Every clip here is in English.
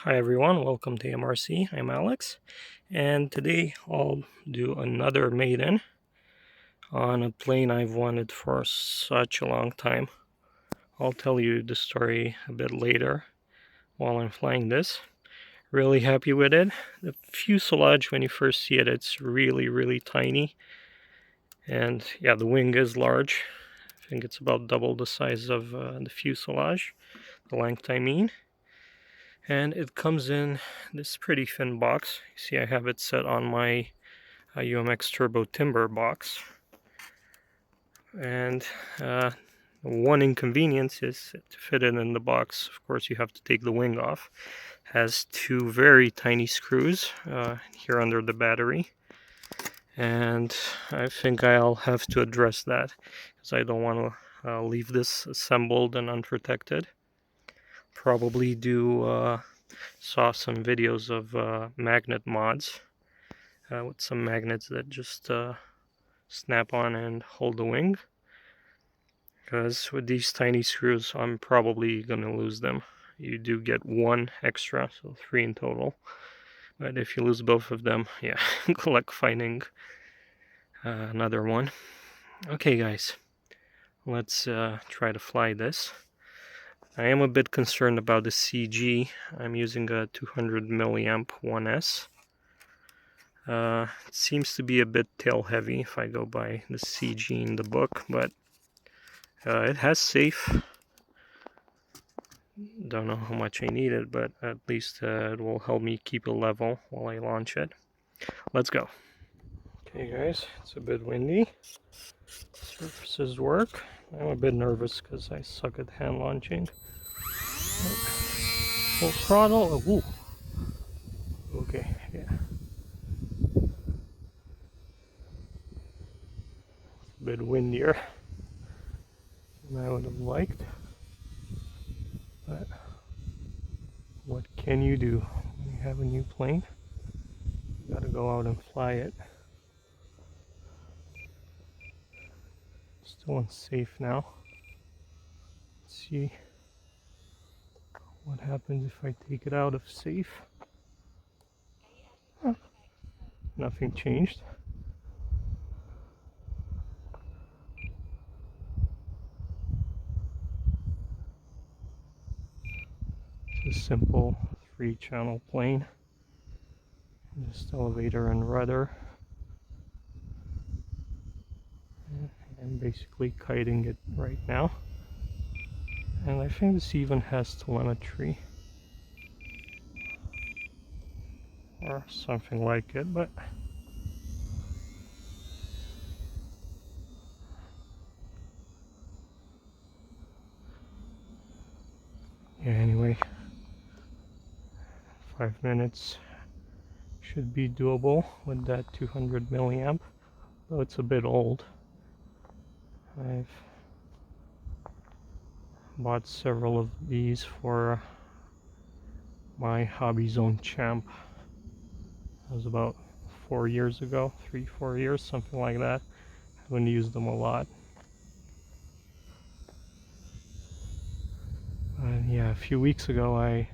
Hi everyone, welcome to MRC. I'm Alex, and today I'll do another maiden on a plane I've wanted for such a long time. I'll tell you the story a bit later while I'm flying this. Really happy with it. The fuselage, when you first see it, it's really tiny, and yeah, the wing is large. I think it's about double the size of the fuselage, the length I mean. And it comes in this pretty thin box. You see I have it set on my UMX Turbo Timber box. And one inconvenience is to fit it in the box. Of course, you have to take the wing off. It has two very tiny screws here under the battery. And I think I'll have to address that because I don't want to leave this assembled and unprotected. Probably saw some videos of magnet mods with some magnets that just snap on and hold the wing, because with these tiny screws I'm probably gonna lose them. You do get one extra, so 3 in total, but if you lose both of them, yeah, good luck finding another one. Okay guys, let's try to fly this. I am a bit concerned about the CG. I'm using a 200 milliamp 1S. It seems to be a bit tail heavy if I go by the CG in the book, but it has safe. Don't know how much I need it, but at least it will help me keep it level while I launch it. Let's go. Okay guys, it's a bit windy. Surfaces work. I'm a bit nervous because I suck at hand launching. Full throttle. Oh, okay, yeah. It's a bit windier than I would have liked. But what can you do when you have a new plane? You gotta go out and fly it. Still unsafe now. Let's see what happens if I take it out of safe. Huh. Nothing changed. It's a simple 3-channel plane. Just elevator and rudder. I'm basically kiting it right now. And I think this even has telemetry. Or something like it, but yeah, anyway, 5 minutes should be doable with that 200 milliamp, though it's a bit old. I've bought several of these for my Hobby Zone Champ. That was about 4 years ago, 3-4 years, something like that. I haven't used them a lot. Yeah, a few weeks ago I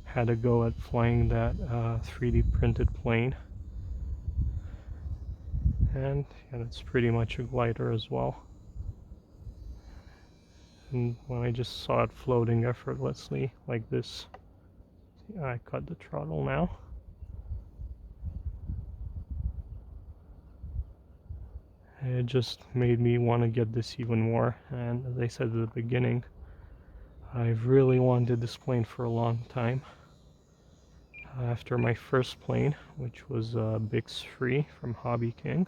had a go at flying that 3D printed plane, and yeah, it's pretty much a glider as well. And when I just saw it floating effortlessly like this, I cut the throttle now. It just made me want to get this even more, and as I said at the beginning, I've really wanted this plane for a long time. After my first plane, which was a Bix 3 from Hobby King,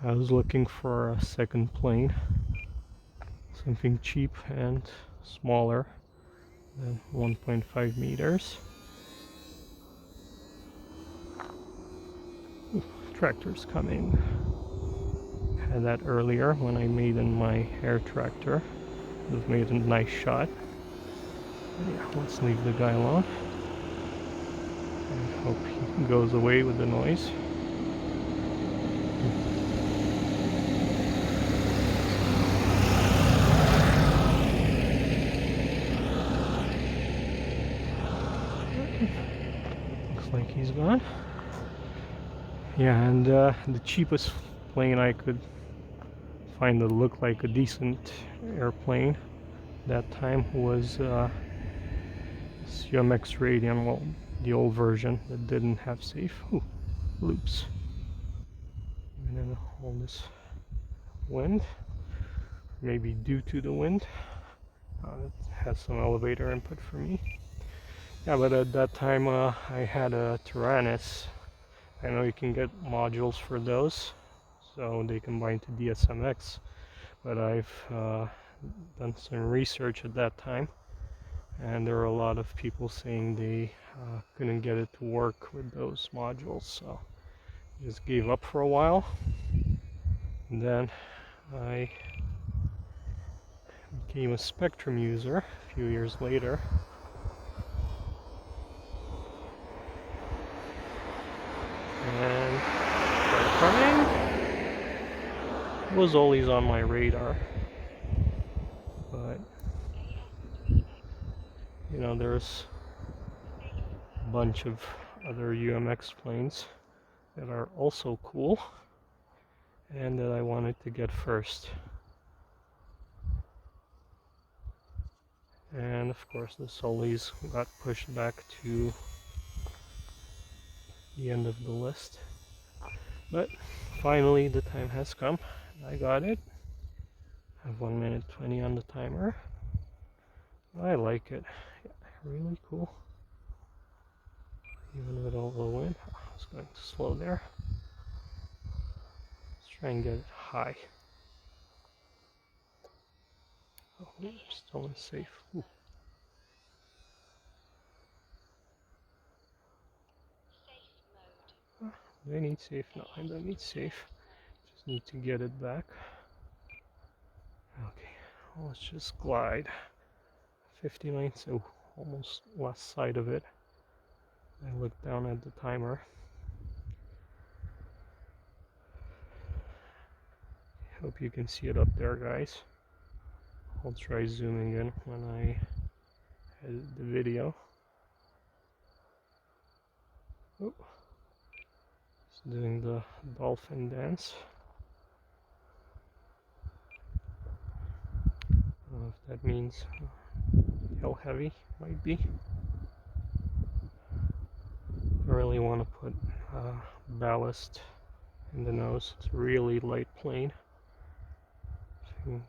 I was looking for a second plane, something cheap and smaller than 1.5 meters. Ooh, tractor's coming. Had that earlier when I made in my air tractor. It was made a nice shot. Yeah, let's leave the guy alone. I hope he goes away with the noise. like he's gone. Yeah, and the cheapest plane I could find that looked like a decent airplane that time was this UMX Radian, well, the old version that didn't have safe. Ooh, loops. And then all this wind, maybe due to the wind, it has some elevator input for me. Yeah, but at that time I had a Tyrannus. I know you can get modules for those, so they combine to DSMX, but I've done some research at that time, and there were a lot of people saying they couldn't get it to work with those modules, so I just gave up for a while. And then I became a Spectrum user a few years later. And it was always on my radar, but you know, there's a bunch of other UMX planes that are also cool and that I wanted to get first. And of course the Solis got pushed back to the end of the list, but finally the time has come. I got it. I have 1 minute 20 on the timer. I like it. Yeah, really cool. Even with all the wind. I was going too slow there. Let's try and get it high. Oh, still unsafe. Ooh. Do I need safe? No, I don't need safe. Just need to get it back. Okay, let's just glide. 59, so almost last side of it. I look down at the timer. Hope you can see it up there, guys. I'll try zooming in when I edit the video. Oh, it's doing the dolphin dance. I don't know if that means how heavy might be. I really want to put ballast in the nose. It's a really light plane. I think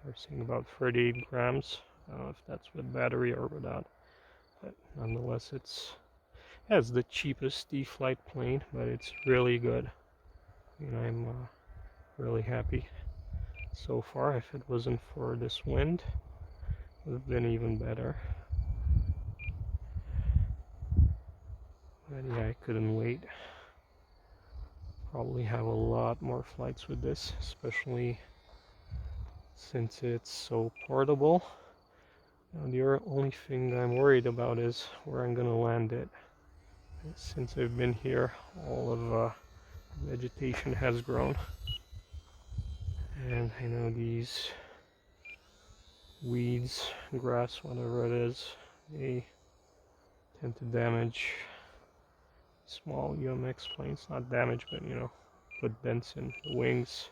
they're saying about 38 grams. I don't know if that's with battery or without, but nonetheless it's the cheapest E-flite plane, but it's really good. You know, I'm really happy so far. If it wasn't for this wind, it would have been even better. But yeah, I couldn't wait. Probably have a lot more flights with this, especially since it's so portable. Now the only thing I'm worried about is where I'm gonna land it. Since I've been here, all of vegetation has grown, and I know these weeds, grass, whatever it is, they tend to damage small UMX planes. Not damage, but you know, put dents in the wings.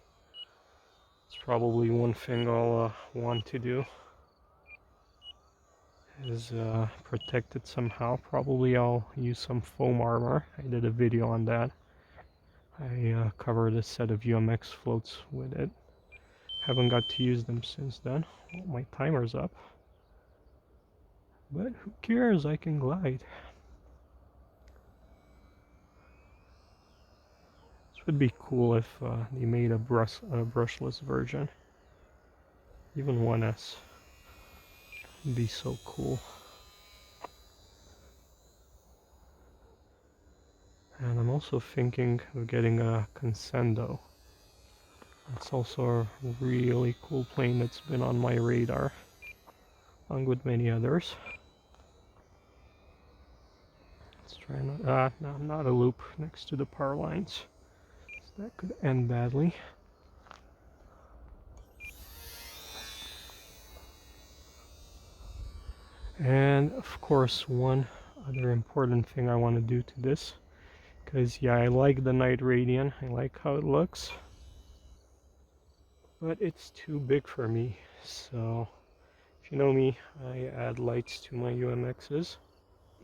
It's probably one thing I'll want to do, is protect it somehow. Probably I'll use some foam armor. I did a video on that. I covered a set of UMX floats with it. Haven't got to use them since then. Well, my timer's up. But who cares? I can glide. This would be cool if they made a brushless version. Even 1S would be so cool. And I'm also thinking of getting a Consendo. It's also a really cool plane that's been on my radar, along with many others. Let's try no, not a loop next to the power lines. So that could end badly. And of course, one other important thing I want to do to this, because yeah, I like the night Radian, I like how it looks, but it's too big for me. So if you know me, I add lights to my UMXs,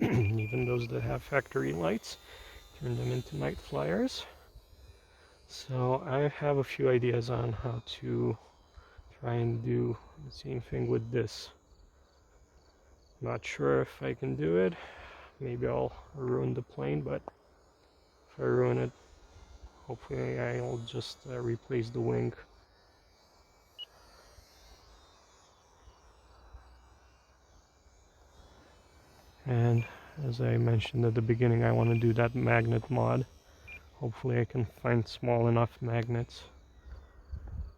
even those that have factory lights, turn them into night flyers. So I have a few ideas on how to try and do the same thing with this. Not sure if I can do it. Maybe I'll ruin the plane, but if I ruin it, hopefully I'll just replace the wing. And as I mentioned at the beginning, I want to do that magnet mod. Hopefully I can find small enough magnets.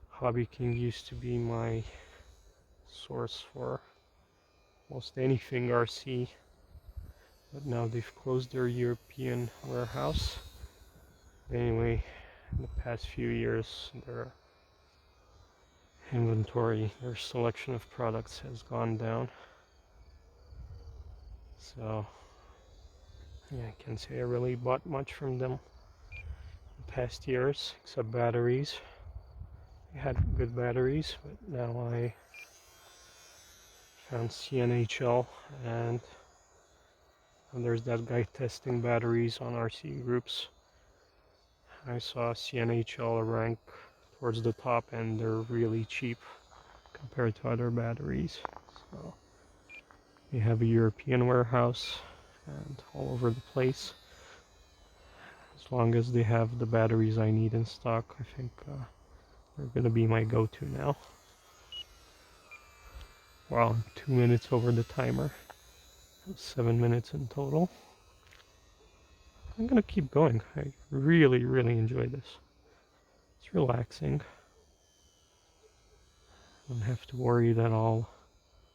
Hobby King used to be my source for most anything RC, but now they've closed their European warehouse. Anyway, in the past few years, their inventory, their selection of products has gone down. So yeah, I can't say I really bought much from them in the past years, except batteries. I had good batteries, but now I found CNHL, and there's that guy testing batteries on RC groups. I saw CNHL rank towards the top, and they're really cheap compared to other batteries. So they have a European warehouse and all over the place. As long as they have the batteries I need in stock, I think they're gonna be my go-to now. Wow, 2 minutes over the timer. 7 minutes in total. I'm gonna keep going. I really, really enjoy this. It's relaxing. Don't have to worry that I'll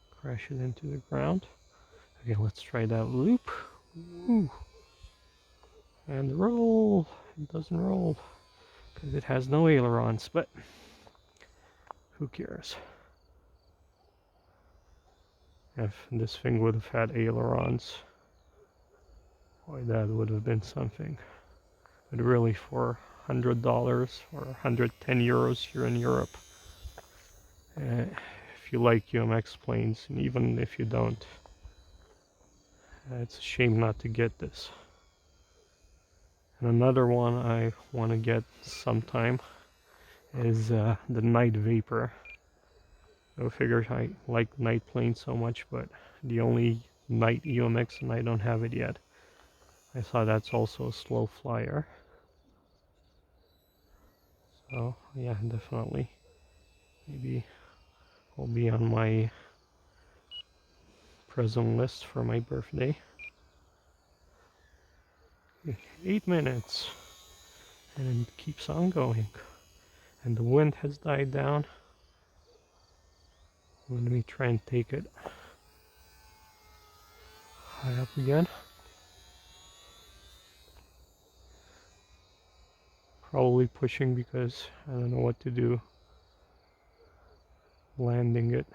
crash it into the ground. Okay, let's try that loop. Ooh. And roll. It doesn't roll because it has no ailerons, but who cares? If this thing would have had ailerons, boy, that would have been something. But really, for $100 or 110 euros here in Europe, if you like UMX planes, and even if you don't, it's a shame not to get this. And another one I want to get sometime is the Night Vapor. Go figure, I like night planes so much, but the only night UMX, and I don't have it yet. I saw that's also a slow flyer. So yeah, definitely. Maybe will be on my present list for my birthday. 8 minutes, and it keeps on going, and the wind has died down. Let me try and take it high up again. Probably pushing because I don't know what to do landing it.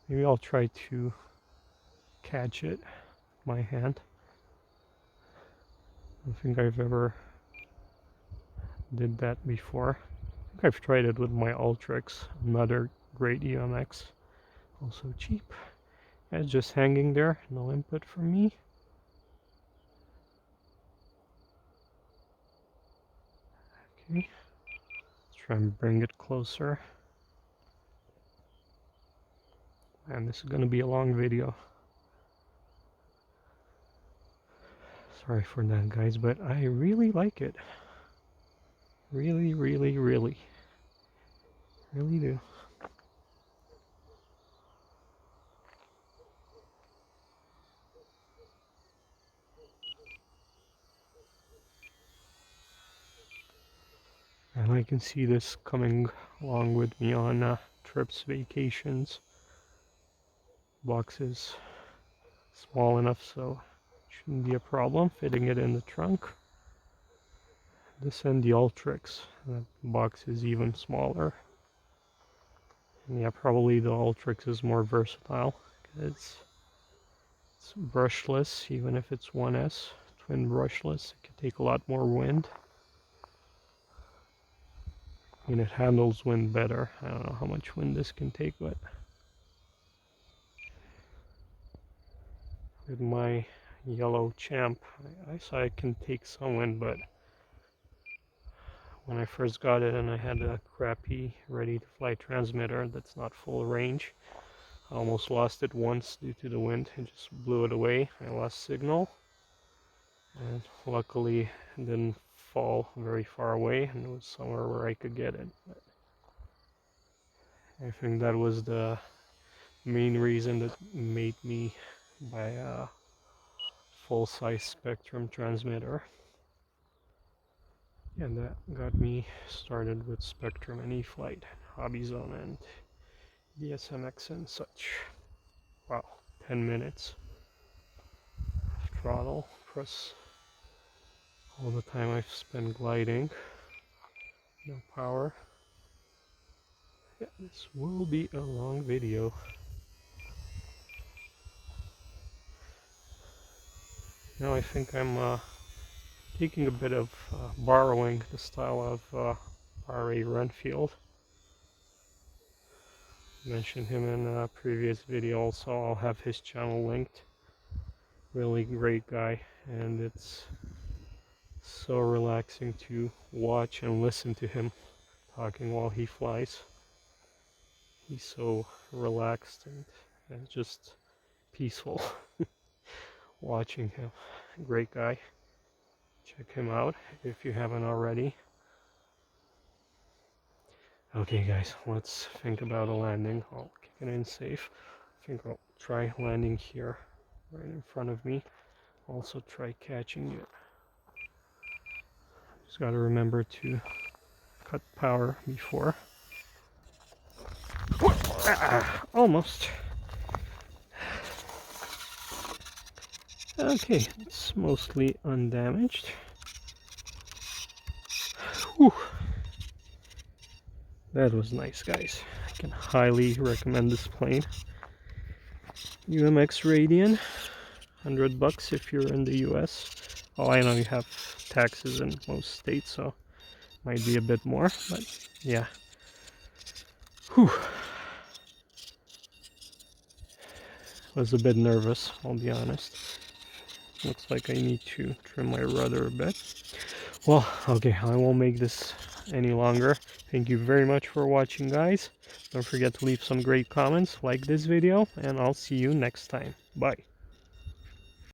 Maybe I'll try to catch it with my hand. I don't think I've ever did that before. I think I've tried it with my Ultrix, another great UMX, also cheap. It's just hanging there, no input from me. Okay, let's try and bring it closer. And this is going to be a long video. Sorry for that, guys, but I really like it. Really, really, really. Really do. And I can see this coming along with me on trips, vacations. Box is small enough, so it shouldn't be a problem fitting it in the trunk. This and the Ultrix, the box is even smaller. And yeah, probably the Ultrix is more versatile. It's It's brushless, even if it's 1S, twin brushless. It can take a lot more wind. And it handles wind better. I don't know how much wind this can take, but with my yellow Champ, I saw it can take some wind, but when I first got it and I had a crappy ready-to-fly transmitter that's not full range, I almost lost it once due to the wind. It just blew it away. I lost signal, and luckily it didn't fall very far away, and it was somewhere where I could get it. But I think that was the main reason that made me buy a full-size Spectrum transmitter. And that got me started with Spectrum and E-flite, Hobby Zone and DSMX and such. Wow, 10 minutes. Throttle, press all the time I've spent gliding. No power. Yeah, this will be a long video. Now I think I'm taking a bit of borrowing the style of R.A. Renfield. Mentioned him in a previous video also. I'll have his channel linked. Really great guy, and it's so relaxing to watch and listen to him talking while he flies. He's so relaxed and just peaceful watching him. Great guy. Check him out if you haven't already. Okay guys, let's think about a landing. I'll kick it in safe. I think I'll try landing here right in front of me. Also try catching it. Just gotta remember to cut power before. Almost. Okay, it's mostly undamaged. Whew. That was nice, guys. I can highly recommend this plane. UMX Radian, $100 if you're in the US. Oh, I know you have taxes in most states, so might be a bit more, but yeah. Whew. Was a bit nervous, I'll be honest. Looks like I need to trim my rudder a bit. Well, okay, I won't make this any longer. Thank you very much for watching, guys. Don't forget to leave some great comments, like this video, and I'll see you next time. Bye.